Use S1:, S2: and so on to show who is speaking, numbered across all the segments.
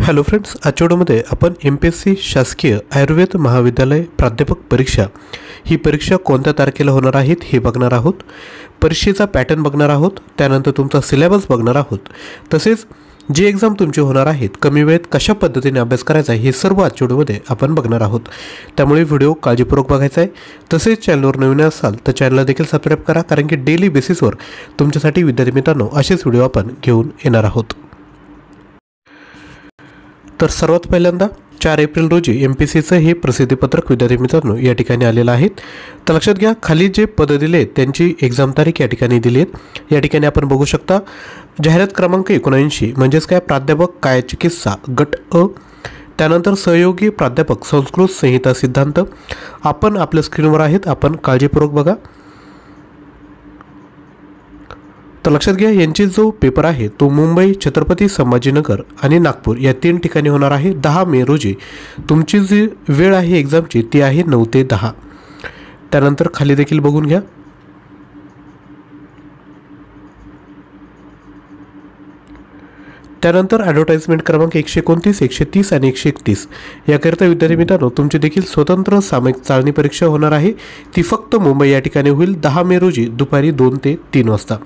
S1: Hello friends, आजच्या व्हिडिओमध्ये आपण MPSC शासकीय आयुर्वेद महाविद्यालय प्राध्यापक परीक्षा ही परीक्षा कोणत्या तारखेला होणार आहेत हे बघणार आहोत। परीक्षेचा पॅटर्न बघणार आहोत, त्यानंतर तुमचा सिलेबस बघणार आहोत, तसेच जे एक्झाम तुमचे होणार आहेत कमी वेळेत कशा पद्धतीने अभ्यास करायचा हे सर्व आजच्या व्हिडिओमध्ये आपण बघणार आहोत। त्यामुळे व्हिडिओ काळजीपूर्वक बघायचा आहे। तसेच चॅनलवर नवीन असाल तर चॅनलला देखील सबस्क्राइब करा, कारण की डेली बेसिसवर तुमच्यासाठी विद्यार्थी मित्रांनो असेच व्हिडिओ आपण घेऊन येणार आहोत। तर सर्वात पहिल्यांदा 4 एप्रिल रोजी MPSCचं हे प्रसिद्धीपत्रक विद्यार्थी मित्रांनो या ठिकाणी आलेलं आहे। तर लक्षात घ्या, खाली जे पद दिले आहेत त्यांची एक्झाम तारीख या ठिकाणी दिली आहे। या ठिकाणी आपण बघू शकता जाहिरात क्रमांक 79 म्हणजेच काय प्राध्यापक काय चिकित्सा गट अ, त्यानंतर सहयोगी प्राध्यापक संस्कृत संहिता सिद्धांत। आपण आपल्या स्क्रीनवर आहेत, आपण काळजीपूर्वक बघा। तर लक्षात घ्या, यांची जो पेपर आहे तो मुंबई, छत्रपती संभाजीनगर आणि नागपूर या 3 ठिकाणी होणार आहे। 10 मे रोजी तुमची जी वेळ आहे एक्झामची ती आहे 9 ते 10। त्यानंतर खाली देखील बघून घ्या। त्यानंतर ॲडव्हर्टाइजमेंट क्रमांक 129, 130 आणि 131 याकरिता विद्यार्थी मित्रांनो तुमची देखील स्वतंत्र सामायिक चाळणी परीक्षा होणार आहे। ती फक्त मुंबई या ठिकाणी होईल 10 मे रोजी दुपारी 2 ते 3 वाजता।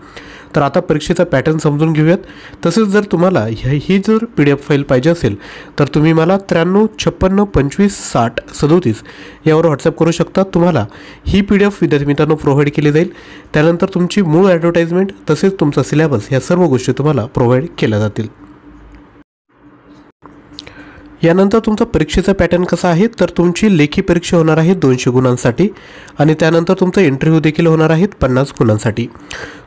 S1: तर आता परीक्षेचा पॅटर्न समजून घेऊयात। तसेच जर तुम्हाला ही जर PDF फाईल पाहिजे असेल तर तुम्ही मला 93 56 25 60 37 यावर व्हॉट्सअप करू शकता। तुम्हाला ही PDF विद्यार्थी मित्रांनो प्रोव्हाइड केली जाईल। त्यानंतर तुमची मूळ ॲडव्हर्टाइजमेंट तसेच तुमचा सिलेबस ह्या सर्व गोष्टी तुम्हाला प्रोव्हाइड केल्या जातील। यानंतर तुमचा परीक्षेचा पॅटर्न कसा आहे, तर तुमची लेखी परीक्षा होणार आहे 200 गुणांसाठी आणि त्यानंतर तुमचा इंटरव्ह्यू देखील होणार आहे 50 गुणांसाठी।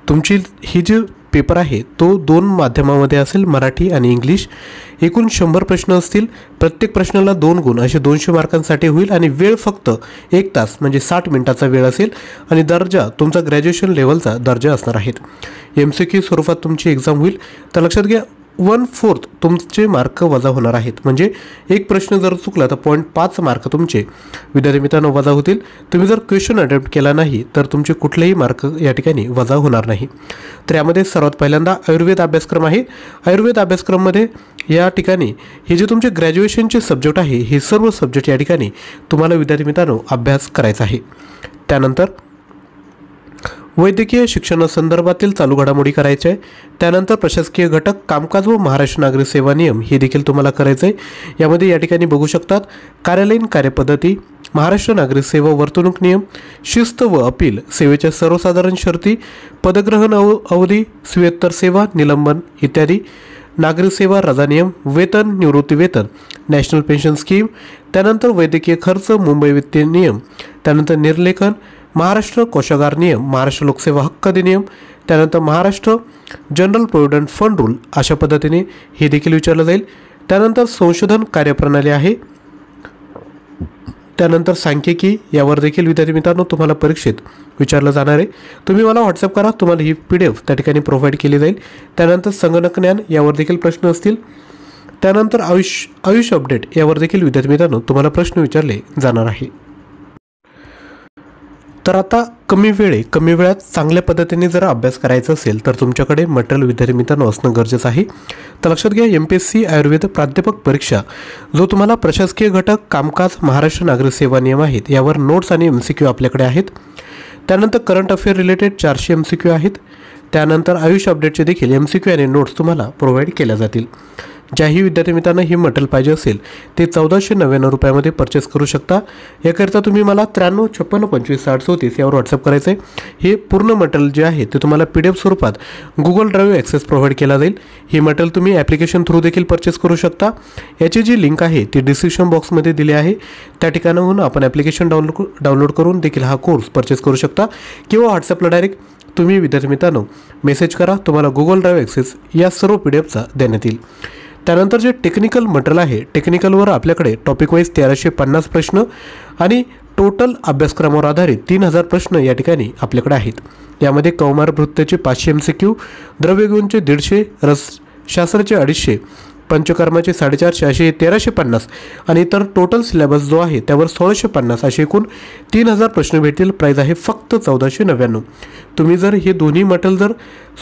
S1: तुमची ही जी पेपर आहे तो 2 माध्यमामध्ये असेल, मराठी आणि इंग्लिश। एकूण 100 प्रश्न असतील, प्रत्येक प्रश्नाला 2 गुण असे 200 मार्कांसाठी होईल आणि वेळ फक्त 1 तास म्हणजे 60 मिनिटाचा वेळ असेल आणि दर्जा तुमचा ग्रॅज्युएशन लेवलचा दर्जा असणार आहे। MCQ स्वरूपात तुमची एक्झाम होईल। तर लक्षात घ्या 1/4 तुमचे मार्क वजा होणार आहेत, म्हणजे एक प्रश्न जर चुकला तर 0.5 मार्क तुमचे विद्यार्थी मित्रांनो वजा होतील। तुम्ही जर क्वेश्चन अटेम्प्ट केला नाही तर तुमचे कुठलेही मार्क या ठिकाणी वजा होणार नाही। तर यामध्ये सर्वात पहिल्यांदा आयुर्वेद अभ्यासक्रम आहे। आयुर्वेद अभ्यासक्रममध्ये या ठिकाणी हे जे तुमचे ग्रॅज्युएशनचे सब्जेक्ट आहे हे सर्व सब्जेक्ट या ठिकाणी तुम्हाला विद्यार्थी मित्रांनो अभ्यास करायचा आहे। त्यानंतर वैद्यकीय शिक्षणासंदर्भातील चालू घडामोडी करायचे आहे। त्यानंतर प्रशासकीय घटक, कामकाज व महाराष्ट्र नागरिक सेवा नियम हे देखील तुम्हाला करायचं आहे। यामध्ये या ठिकाणी बघू शकतात कार्यालयीन कार्यपद्धती, महाराष्ट्र नागरिक सेवा वर्तणूक नियम, शिस्त व अपील, सेवेच्या सर्वसाधारण शर्ती, पदग्रहण अवधी, स्वीयोत्तर सेवा, निलंबन इत्यादी, नागरिक सेवा रजा नियम, वेतन, निवृत्ती वेतन, नॅशनल पेन्शन स्कीम, त्यानंतर वैद्यकीय खर्च, मुंबई वित्तीय नियम, त्यानंतर निर्लेखन, महाराष्ट्र कोषागार नियम, महाराष्ट्र लोकसेवा हक्क अधिनियम, त्यानंतर Maharashtra general provident fund rule अशा पद्धतीने हे देखील विचारलं जाईल। त्यानंतर संशोधन कार्यप्रणाली आहे। त्यानंतर सांख्यिकी यावर देखील विद्यार्थी मित्रांनो तुम्हाला परीक्षेत विचारलं जाणार आहे। तुम्ही मला व्हॉट्सअप करा, तुम्हाला ही PDF त्या ठिकाणी प्रोव्हाइड केली जाईल। त्यानंतर संगणक ज्ञान यावर देखील प्रश्न असतील। त्यानंतर आयुष अपडेट यावर देखील विद्यार्थी मित्रांनो तुम्हाला प्रश्न विचारले जाणार आहे। तर आता कमी वेळात चांगल्या पद्धतीने जर अभ्यास करायचा असेल तर तुमच्याकडे मटेरियल विद्यार्थी मित्रांनो असणं गरजेचं आहे। तर लक्षात घ्या, MPSC आयुर्वेद प्राध्यापक परीक्षा जो तुम्हाला प्रशासकीय घटक, कामकाज, महाराष्ट्र नागरिक सेवा नियम आहेत यावर नोट्स आणि MCQ आपल्याकडे आहेत। त्यानंतर करंट अफेअर रिलेटेड 400 MCQ आहेत। त्यानंतर आयुष अपडेटचे देखील MCQ आणि नोट्स तुम्हाला प्रोव्हाइड केल्या जातील। ज्याही विद्यार्थी मित्रांना हे मटेरियल पाहिजे असेल ते 1499 रुपयामध्ये परचेस करू शकता। याकरिता तुम्ही मला 93 56 25 60 37 यावर व्हॉट्सअप करायचं आहे। हे पूर्ण मटेरियल जे आहे ते तुम्हाला PDF स्वरूपात गुगल ड्राईव्ह ॲक्सेस प्रोव्हाइड केला जाईल। हे मटेरियल तुम्ही ॲप्लिकेशन थ्रू देखील परचेस करू शकता। याची जी लिंक आहे ती डिस्क्रिप्शन बॉक्समध्ये दिली आहे, त्या ठिकाणाहून आपण ॲप्लिकेशन डाउनलोड करून देखील हा कोर्स परचेस करू शकता, किंवा व्हॉट्सअपला डायरेक्ट तुम्ही विद्यार्थी मित्रांनो मेसेज करा, तुम्हाला गुगल ड्राईव्ह ॲक्सेस या सर्व PDFचा देण्यात येईल। त्यानंतर जे टेक्निकल मटेरियल आहे, टेक्निकलवर आपल्याकडे टॉपिक वाईज 1350 प्रश्न आणि टोटल अभ्यासक्रमावर आधारित 3000 प्रश्न या ठिकाणी आपल्याकडे आहेत। यामध्ये कौमार वृत्ताचे 500 MCQ, द्रव्यगुणचे 150, रसशास्त्राचे 250, पंचकर्माचे 450 असे 1350 आणि इतर टोटल सिलेबस जो आहे त्यावर 1650 असे एकूण 3000 प्रश्न भेटतील. प्राईज आहे फक्त 1499. तुम्ही जर हे दोन्ही मटेरियल जर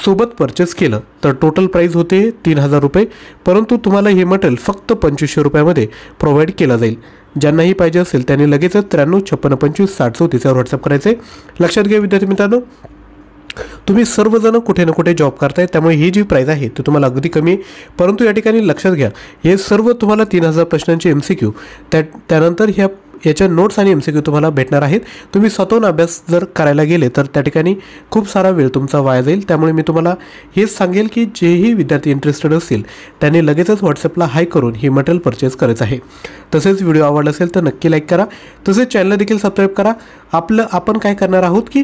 S1: सोबत परचेस केलं तर टोटल प्राईज होते 3000 रुपये, परंतु तुम्हाला हे मटेरियल फक्त 2500 रुपयामध्ये प्रोव्हाइड केलं जाईल. ज्यांनाही पाहिजे असेल त्यांनी लगेचच 9356566034 व्हॉट्सअप करायचे. लक्षात घ्या विद्यार्थी मित्रांनो, तुम्ही सर्वजण कुठे ना कुठे जॉब करताय, त्यामुळे ही जी प्राईज आहे ती तुम्हाला अगदी कमी आहे. परंतु या ठिकाणी लक्षात घ्या, हे सर्व तुम्हाला 3000 प्रश्नांचे MCQ त्यानंतर याच्या नोट्स आणि MCQ तुम्हाला भेटणार आहेत. तुम्ही स्वतःहून अभ्यास जर करायला गेले तर त्या ठिकाणी खूप सारा वेळ तुमचा वाया जाईल. त्यामुळे मी तुम्हाला हेच सांगेल की जेही विद्यार्थी इंटरेस्टेड असतील त्यांनी लगेचच व्हॉट्सअपला हाय करून ही मटेरियल परचेस करायचं आहे. तसेच व्हिडिओ आवडला असेल तर नक्की लाईक करा. तसेच चॅनलला देखील सबस्क्राईब करा. आपण काय करणार आहोत की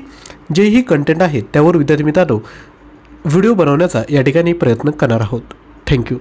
S1: जेही कंटेंट आहे त्यावर विद्यार्थी मित्रांनो व्हिडिओ बनवण्याचा या ठिकाणी प्रयत्न करणार आहोत. थँक्यू.